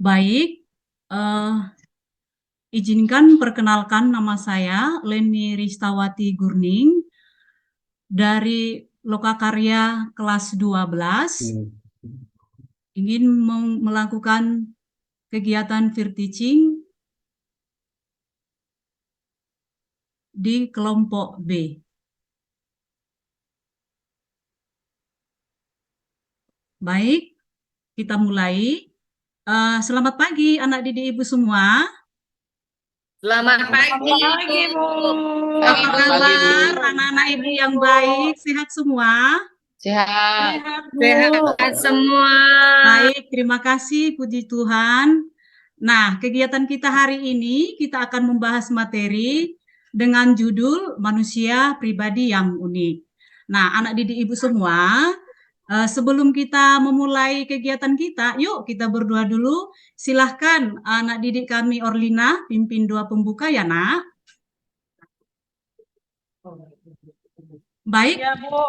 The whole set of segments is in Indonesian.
Baik, eh, izinkan perkenalkan nama saya Leni Ristawati Gurning dari Lokakarya kelas 12. Ingin melakukan kegiatan peer teaching di kelompok B. Baik, kita mulai. Selamat pagi anak didik ibu semua. Selamat pagi, Bu. Apa kabar anak-anak ibu yang baik? Sehat semua? Sehat. Sehat Semua. Baik, terima kasih, puji Tuhan. Nah, kegiatan kita hari ini kita akan membahas materi dengan judul Manusia Pribadi yang Unik. Nah, anak didik ibu semua, sebelum kita memulai kegiatan kita, yuk kita berdoa dulu. Silahkan anak didik kami Orlina pimpin doa pembuka ya, Nak. Baik, ya, Bu.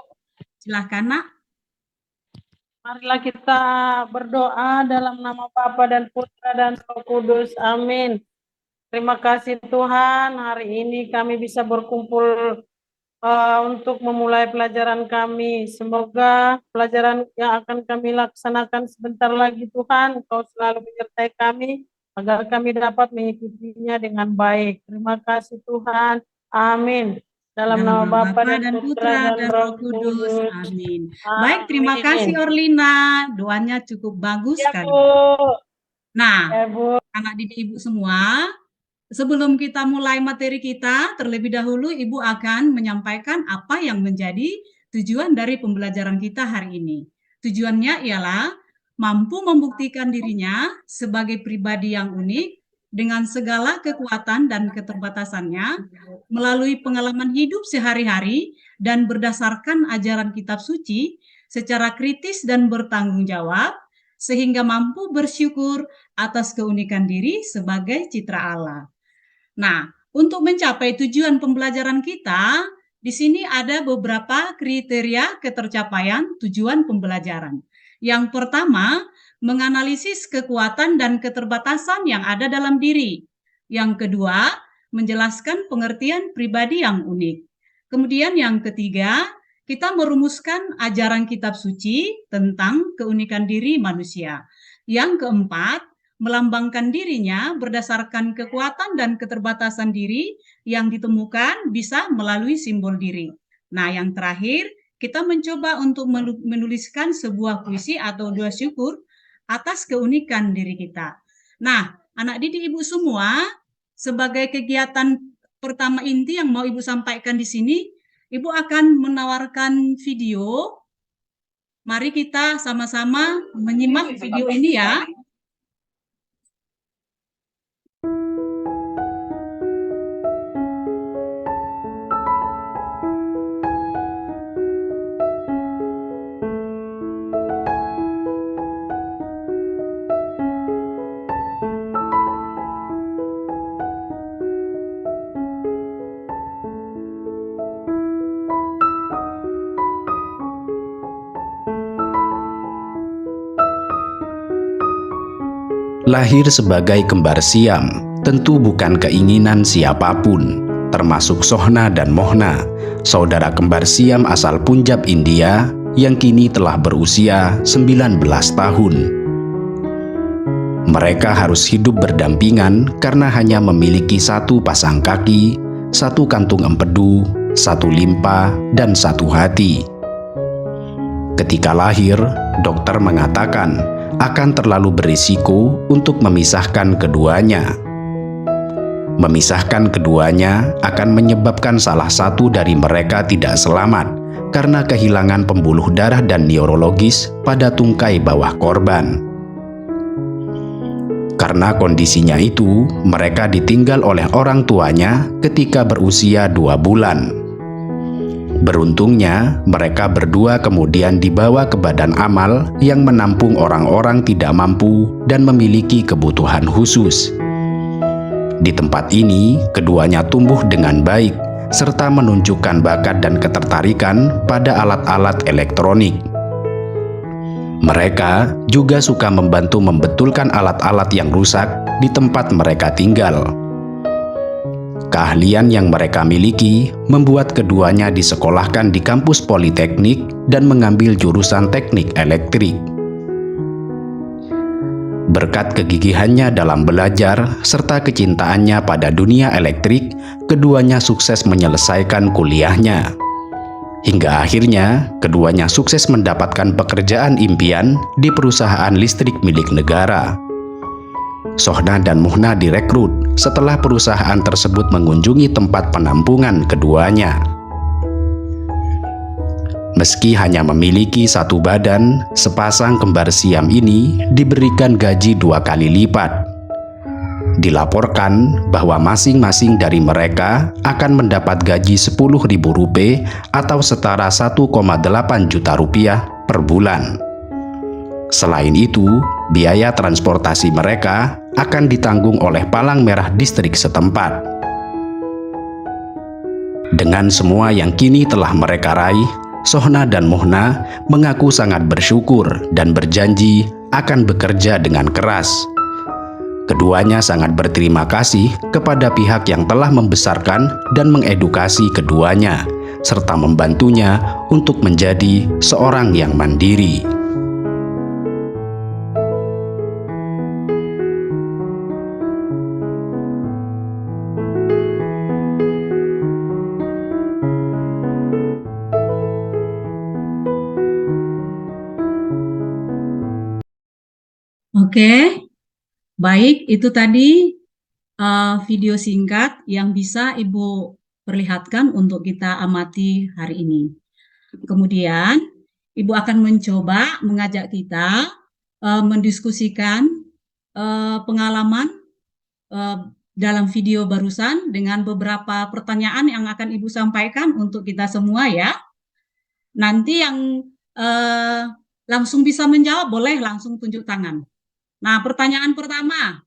silahkan, Nak. Marilah kita berdoa dalam nama Bapa dan Putra dan Roh Kudus. Amin. Terima kasih Tuhan, hari ini kami bisa berkumpul untuk memulai pelajaran kami. Semoga pelajaran yang akan kami laksanakan sebentar lagi Tuhan, Engkau selalu menyertai kami, agar kami dapat mengikutinya dengan baik. Terima kasih Tuhan. Amin. Dalam nama Bapa dan Putra dan Roh Kudus. Amin. Baik, terima kasih Orlina. Doanya cukup bagus kan. Nah, anak didik ibu semua, sebelum kita mulai materi kita, terlebih dahulu ibu akan menyampaikan apa yang menjadi tujuan dari pembelajaran kita hari ini. Tujuannya ialah mampu membuktikan dirinya sebagai pribadi yang unik dengan segala kekuatan dan keterbatasannya melalui pengalaman hidup sehari-hari dan berdasarkan ajaran kitab suci secara kritis dan bertanggung jawab sehingga mampu bersyukur atas keunikan diri sebagai citra Allah. Nah, untuk mencapai tujuan pembelajaran kita, di sini ada beberapa kriteria ketercapaian tujuan pembelajaran. Yang pertama, menganalisis kekuatan dan keterbatasan yang ada dalam diri. Yang kedua, menjelaskan pengertian pribadi yang unik. Kemudian yang ketiga, kita merumuskan ajaran kitab suci tentang keunikan diri manusia. Yang keempat, melambangkan dirinya berdasarkan kekuatan dan keterbatasan diri yang ditemukan bisa melalui simbol diri. Nah, yang terakhir, kita mencoba untuk menuliskan sebuah puisi atau doa syukur atas keunikan diri kita. Nah, anak didik ibu semua, sebagai kegiatan pertama inti yang mau ibu sampaikan di sini, ibu akan menawarkan video. Mari kita sama-sama menyimak video ini ya. Lahir sebagai kembar siam tentu bukan keinginan siapapun, termasuk Sohna dan Mohna, saudara kembar siam asal Punjab, India, yang kini telah berusia 19 tahun. Mereka harus hidup berdampingan karena hanya memiliki satu pasang kaki, satu kantung empedu, satu limpa, dan satu hati. Ketika lahir, dokter mengatakan akan terlalu berisiko untuk memisahkan keduanya. Memisahkan keduanya akan menyebabkan salah satu dari mereka tidak selamat karena kehilangan pembuluh darah dan neurologis pada tungkai bawah korban. Karena kondisinya itu, mereka ditinggal oleh orang tuanya ketika berusia 2 bulan. Beruntungnya, mereka berdua kemudian dibawa ke badan amal yang menampung orang-orang tidak mampu dan memiliki kebutuhan khusus. Di tempat ini, keduanya tumbuh dengan baik, serta menunjukkan bakat dan ketertarikan pada alat-alat elektronik. Mereka juga suka membantu membetulkan alat-alat yang rusak di tempat mereka tinggal. Keahlian yang mereka miliki membuat keduanya disekolahkan di kampus politeknik dan mengambil jurusan teknik elektrik. Berkat kegigihannya dalam belajar serta kecintaannya pada dunia elektrik, keduanya sukses menyelesaikan kuliahnya. Hingga akhirnya, keduanya sukses mendapatkan pekerjaan impian di perusahaan listrik milik negara. Sohna dan Muhna direkrut setelah perusahaan tersebut mengunjungi tempat penampungan keduanya. Meski hanya memiliki satu badan, sepasang kembar siam ini diberikan gaji 2 kali lipat. Dilaporkan bahwa masing-masing dari mereka akan mendapat gaji Rp10.000 atau setara 1,8 juta rupiah per bulan. Selain itu, biaya transportasi mereka akan ditanggung oleh Palang Merah distrik setempat. Dengan semua yang kini telah mereka raih, Sohna dan Muhna mengaku sangat bersyukur dan berjanji akan bekerja dengan keras. Keduanya sangat berterima kasih kepada pihak yang telah membesarkan dan mengedukasi keduanya, serta membantunya untuk menjadi seorang yang mandiri. Oke, baik, itu tadi video singkat yang bisa Ibu perlihatkan untuk kita amati hari ini. Kemudian, Ibu akan mencoba mengajak kita mendiskusikan pengalaman dalam video barusan dengan beberapa pertanyaan yang akan Ibu sampaikan untuk kita semua ya. Nanti yang langsung bisa menjawab boleh langsung tunjuk tangan. Nah, pertanyaan pertama,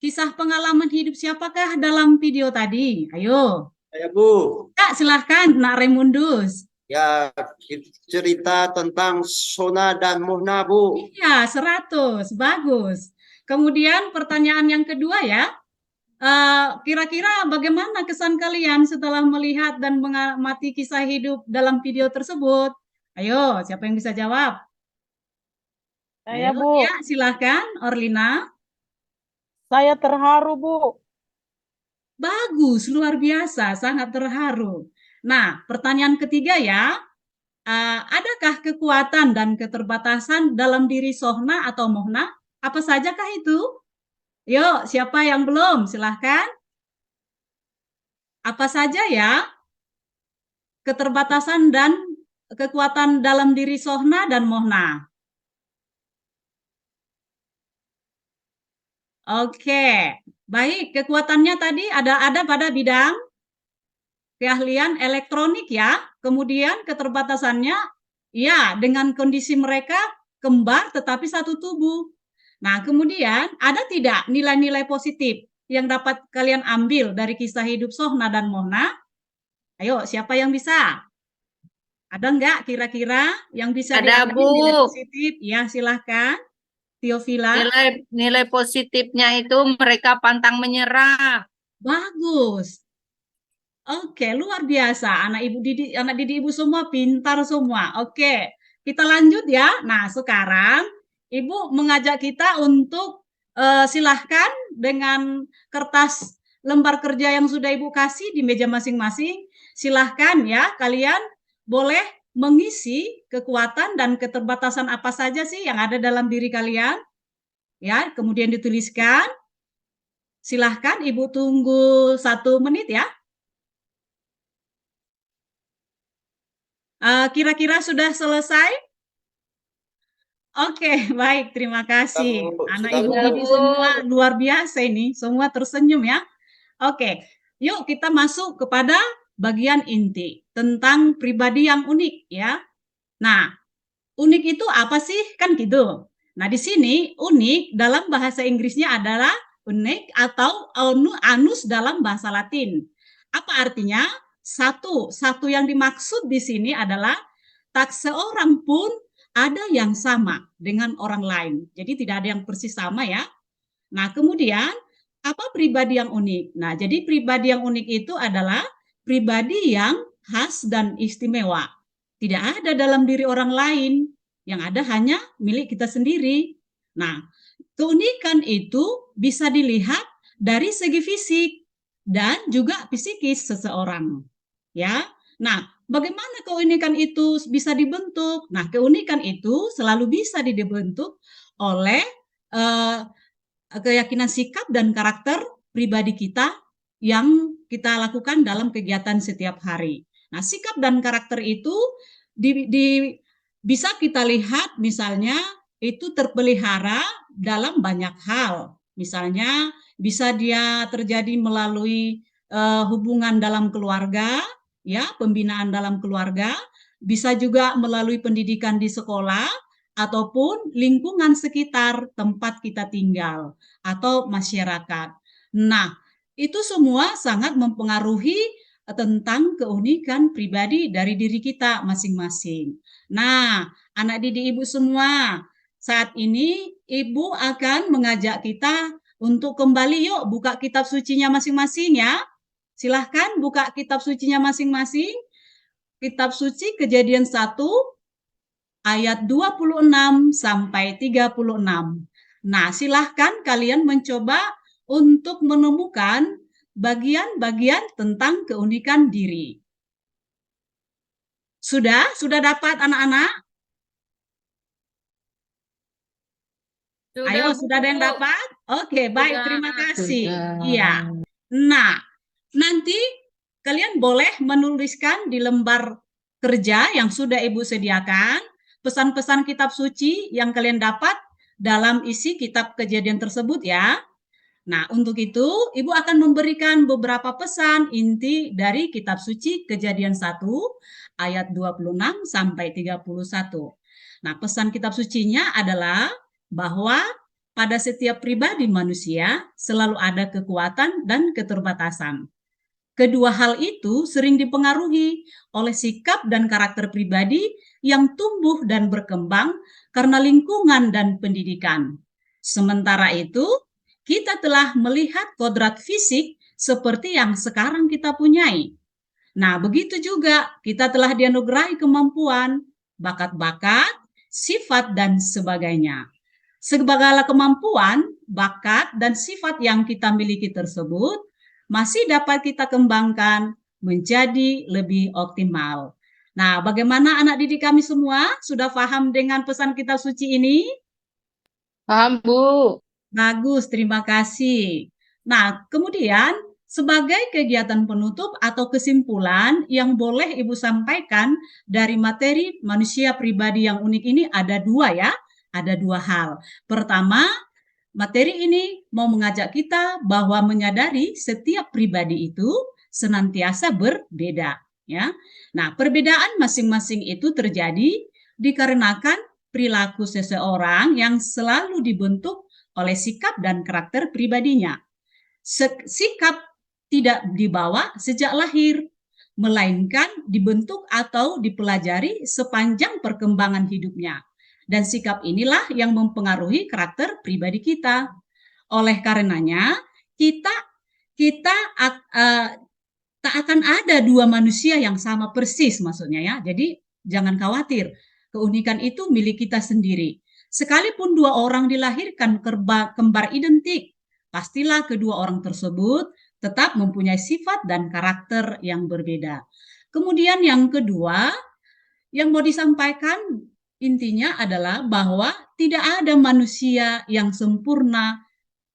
kisah pengalaman hidup siapakah dalam video tadi? Ayo. Saya Bu. Kak, silahkan, Nak Raymundus. Ya, cerita tentang Sohna dan Muhna, Bu. Iya, 100, bagus. Kemudian pertanyaan yang kedua ya, kira-kira bagaimana kesan kalian setelah melihat dan mengamati kisah hidup dalam video tersebut? Ayo, siapa yang bisa jawab? Saya, Ayo, Bu. ya, silahkan, Orlina. Saya terharu, Bu. Bagus, luar biasa, sangat terharu. Nah, pertanyaan ketiga ya, adakah kekuatan dan keterbatasan dalam diri Sohna atau Muhna? Apa sajakah itu? Yuk, siapa yang belum? Silahkan. Apa saja ya? Keterbatasan dan kekuatan dalam diri Sohna dan Muhna. Oke, baik. Kekuatannya tadi ada pada bidang keahlian elektronik ya. Kemudian keterbatasannya, ya dengan kondisi mereka kembar tetapi satu tubuh. Nah, kemudian ada tidak nilai-nilai positif yang dapat kalian ambil dari kisah hidup Sohna dan Muhna? Ayo, siapa yang bisa? Ada enggak kira-kira yang bisa Ada, diambil nilai Bu. positif? Ya, silahkan. Teofila. Nilai positifnya itu mereka pantang menyerah. Bagus. Oke, luar biasa. Anak didik Ibu semua pintar semua. Oke, kita lanjut ya. Nah, sekarang Ibu mengajak kita untuk silahkan dengan kertas lembar kerja yang sudah Ibu kasih di meja masing-masing. Silahkan ya, kalian boleh mengisi kekuatan dan keterbatasan apa saja sih yang ada dalam diri kalian. Ya, kemudian dituliskan. Silahkan Ibu tunggu 1 menit ya. Kira-kira sudah selesai? Oke, baik, terima kasih. Anak Ibu didik semua luar biasa ini, semua tersenyum ya. Oke, yuk kita masuk kepada bagian inti tentang pribadi yang unik ya. Nah, unik itu apa sih? Kan gitu. Nah, di sini unik dalam bahasa Inggrisnya adalah unique atau annus dalam bahasa Latin. Apa artinya? Satu yang dimaksud di sini adalah tak seorang pun ada yang sama dengan orang lain. Jadi tidak ada yang persis sama ya. Nah, kemudian apa pribadi yang unik? Nah, jadi pribadi yang unik itu adalah pribadi yang khas dan istimewa. Tidak ada dalam diri orang lain, yang ada hanya milik kita sendiri. Nah, keunikan itu bisa dilihat dari segi fisik dan juga psikis seseorang. Ya. Nah, bagaimana keunikan itu bisa dibentuk? Nah, keunikan itu selalu bisa dibentuk oleh keyakinan sikap dan karakter pribadi kita yang kita lakukan dalam kegiatan setiap hari. Nah, sikap dan karakter itu bisa kita lihat misalnya itu terpelihara dalam banyak hal. Misalnya bisa dia terjadi melalui hubungan dalam keluarga, ya, pembinaan dalam keluarga, bisa juga melalui pendidikan di sekolah ataupun lingkungan sekitar tempat kita tinggal atau masyarakat. Nah, itu semua sangat mempengaruhi tentang keunikan pribadi dari diri kita masing-masing. Nah, anak didik ibu semua, saat ini ibu akan mengajak kita untuk kembali yuk buka kitab sucinya masing-masing ya. Silahkan buka kitab sucinya masing-masing. Kitab suci Kejadian 1 ayat 26 sampai 36. Nah, silahkan kalian mencoba untuk menemukan bagian-bagian tentang keunikan diri. Sudah dapat anak-anak? Ayo, sudah ada yang dapat? Oke, baik, terima kasih. Iya. Nah, nanti kalian boleh menuliskan di lembar kerja yang sudah Ibu sediakan pesan-pesan kitab suci yang kalian dapat dalam isi kitab Kejadian tersebut ya. Nah, untuk itu Ibu akan memberikan beberapa pesan inti dari kitab suci Kejadian 1 ayat 26 sampai 31. Nah, pesan kitab sucinya adalah bahwa pada setiap pribadi manusia selalu ada kekuatan dan keterbatasan. Kedua hal itu sering dipengaruhi oleh sikap dan karakter pribadi yang tumbuh dan berkembang karena lingkungan dan pendidikan. Sementara itu, kita telah melihat kodrat fisik seperti yang sekarang kita punyai. Nah, begitu juga kita telah dianugerahi kemampuan, bakat-bakat, sifat, dan sebagainya. Segala kemampuan, bakat, dan sifat yang kita miliki tersebut masih dapat kita kembangkan menjadi lebih optimal. Nah, bagaimana anak didik kami semua? Sudah paham dengan pesan kitab suci ini? Paham, Bu. Bagus, terima kasih. Nah, kemudian sebagai kegiatan penutup atau kesimpulan yang boleh Ibu sampaikan dari materi manusia pribadi yang unik ini ada dua ya, ada dua hal. Pertama, materi ini mau mengajak kita bahwa menyadari setiap pribadi itu senantiasa berbeda, ya. Nah, perbedaan masing-masing itu terjadi dikarenakan perilaku seseorang yang selalu dibentuk oleh sikap dan karakter pribadinya. Sikap tidak dibawa sejak lahir, melainkan dibentuk atau dipelajari sepanjang perkembangan hidupnya. Dan sikap inilah yang mempengaruhi karakter pribadi kita. Oleh karenanya, kita tak akan ada dua manusia yang sama persis maksudnya ya. Jadi jangan khawatir, keunikan itu milik kita sendiri. Sekalipun dua orang dilahirkan kembar identik, pastilah kedua orang tersebut tetap mempunyai sifat dan karakter yang berbeda. Kemudian yang kedua, yang mau disampaikan intinya adalah bahwa tidak ada manusia yang sempurna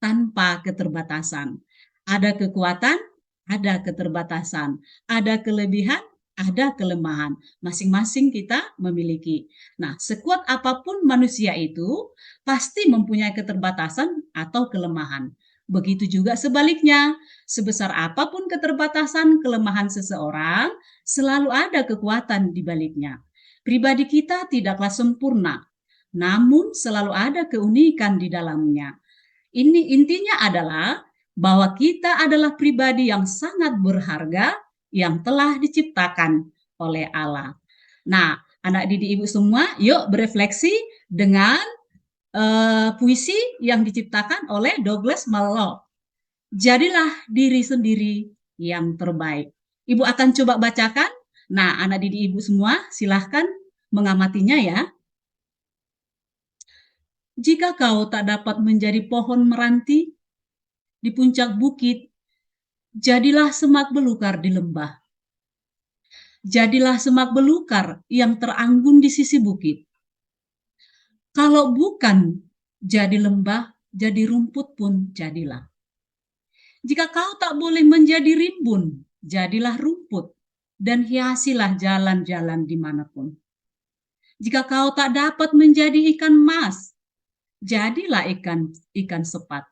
tanpa keterbatasan. Ada kekuatan, ada keterbatasan. Ada kelebihan, ada kelemahan. Masing-masing kita memiliki. Nah, sekuat apapun manusia itu pasti mempunyai keterbatasan atau kelemahan. Begitu juga sebaliknya, sebesar apapun keterbatasan kelemahan seseorang, selalu ada kekuatan di baliknya. Pribadi kita tidaklah sempurna, namun selalu ada keunikan di dalamnya. Ini intinya adalah bahwa kita adalah pribadi yang sangat berharga yang telah diciptakan oleh Allah. Nah, Anak didik Ibu semua, yuk berefleksi dengan puisi yang diciptakan oleh Douglas Mallow. Jadilah diri sendiri yang terbaik. Ibu akan coba bacakan. Nah, anak didik Ibu semua, silahkan mengamatinya ya. Jika kau tak dapat menjadi pohon meranti di puncak bukit, jadilah semak belukar di lembah. Jadilah semak belukar yang teranggun di sisi bukit. Kalau bukan jadi lembah, jadi rumput pun jadilah. Jika kau tak boleh menjadi rimbun, jadilah rumput dan hiasilah jalan-jalan dimanapun. Jika kau tak dapat menjadi ikan mas, jadilah ikan sepat.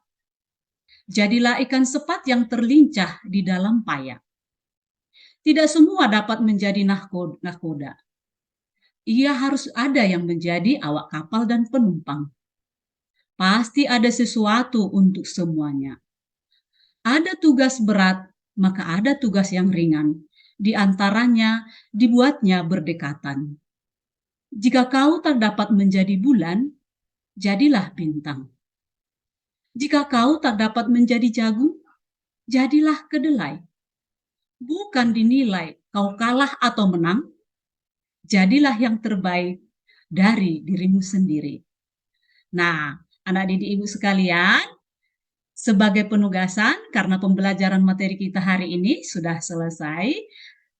Jadilah ikan sepat yang terlincah di dalam payak. Tidak semua dapat menjadi nahkoda. Ia harus ada yang menjadi awak kapal dan penumpang. Pasti ada sesuatu untuk semuanya. Ada tugas berat, maka ada tugas yang ringan. Di antaranya dibuatnya berdekatan. Jika kau tak dapat menjadi bulan, jadilah bintang. Jika kau tak dapat menjadi jagung, jadilah kedelai. Bukan dinilai kau kalah atau menang, jadilah yang terbaik dari dirimu sendiri. Nah, anak didik Ibu sekalian, sebagai penugasan, karena pembelajaran materi kita hari ini sudah selesai,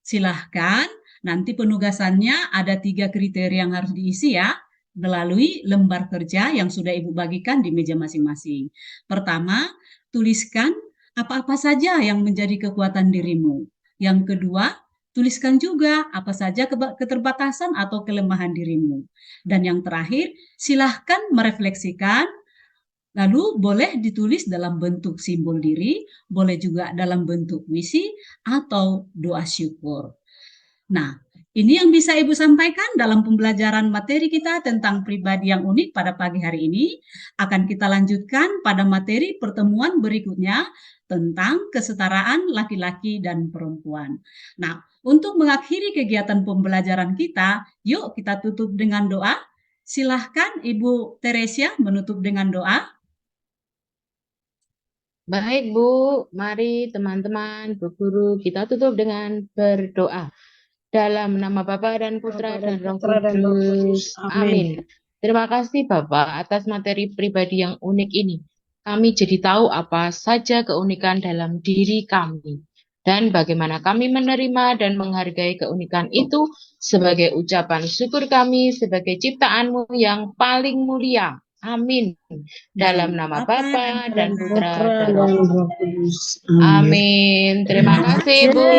silahkan nanti penugasannya ada 3 kriteria yang harus diisi ya, melalui lembar kerja yang sudah Ibu bagikan di meja masing-masing. Pertama, tuliskan apa-apa saja yang menjadi kekuatan dirimu. Yang kedua, tuliskan juga apa saja keterbatasan atau kelemahan dirimu. Dan yang terakhir, silahkan merefleksikan. Lalu boleh ditulis dalam bentuk simbol diri, boleh juga dalam bentuk puisi atau doa syukur. Nah, ini yang bisa Ibu sampaikan dalam pembelajaran materi kita tentang pribadi yang unik pada pagi hari ini. Akan kita lanjutkan pada materi pertemuan berikutnya tentang kesetaraan laki-laki dan perempuan. Nah, untuk mengakhiri kegiatan pembelajaran kita, yuk kita tutup dengan doa. Silahkan Ibu Teresia menutup dengan doa. Baik Bu, mari teman-teman, Bu Guru, kita tutup dengan berdoa. Dalam nama Bapa dan Putra dan Roh Kudus. Amin. Terima kasih Bapak atas materi pribadi yang unik ini. Kami jadi tahu apa saja keunikan dalam diri kami. Dan bagaimana kami menerima dan menghargai keunikan itu sebagai ucapan syukur kami sebagai ciptaan-Mu yang paling mulia. Amin. Dalam nama Bapa dan Putra dan Roh Kudus. Amin. Terima kasih Bu.